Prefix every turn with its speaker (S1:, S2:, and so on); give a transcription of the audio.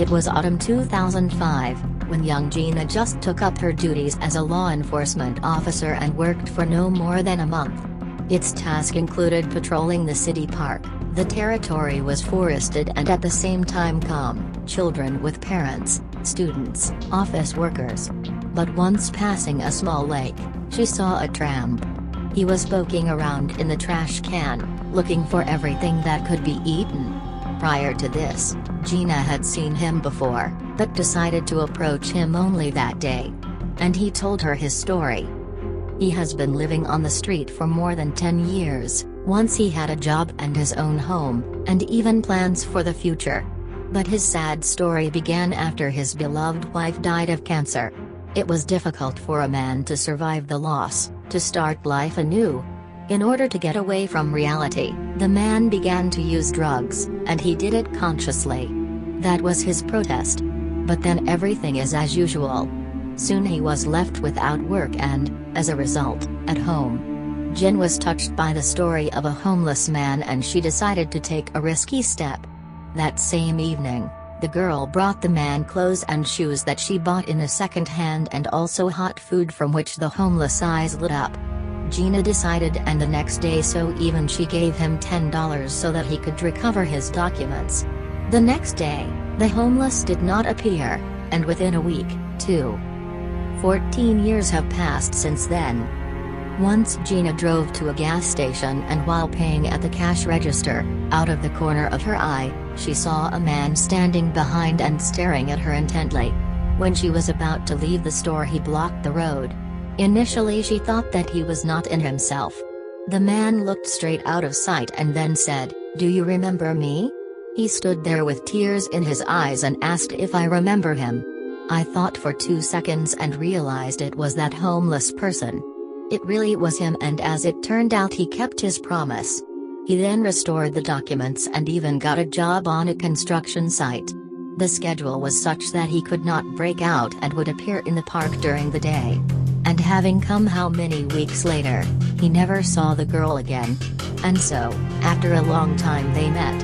S1: It was autumn 2005, when young Gina just took up her duties as a law enforcement officer and worked for no more than a month. Its task included patrolling the city park. The territory was forested and at the same time calm, children with parents, students, office workers. But once passing a small lake, she saw a tramp. He was poking around in the trash can, looking for everything that could be eaten. Prior to this, Gina had seen him before, but decided to approach him only that day. And he told her his story. He has been living on the street for more than 10 years. Once he had a job and his own home, and even plans for the future. But his sad story began after his beloved wife died of cancer. It was difficult for a man to survive the loss, to start life anew. In order to get away from reality, the man began to use drugs, and he did it consciously. That was his protest. But then everything is as usual. Soon he was left without work and, as a result, at home. Jen was touched by the story of a homeless man and she decided to take a risky step. That same evening, the girl brought the man clothes and shoes that she bought in a second hand and also hot food from which the homeless eyes lit up. Gina decided, and the next day she gave him $10 so that he could recover his documents. The next day, the homeless did not appear, and within a week, 14 years have passed since then. Once Gina drove to a gas station and while paying at the cash register, out of the corner of her eye, she saw a man standing behind and staring at her intently. When she was about to leave the store, he blocked the road. Initially she thought that he was not in himself. The man looked straight out of sight and then said, "Do you remember me?" He stood there with tears in his eyes and asked if I remember him. I thought for 2 seconds and realized it was that homeless person. It really was him, and as it turned out he kept his promise. He then restored the documents and even got a job on a construction site. The schedule was such that he could not break out and would appear in the park during the day. And having come how many weeks later, he never saw the girl again. And so, after a long time they met.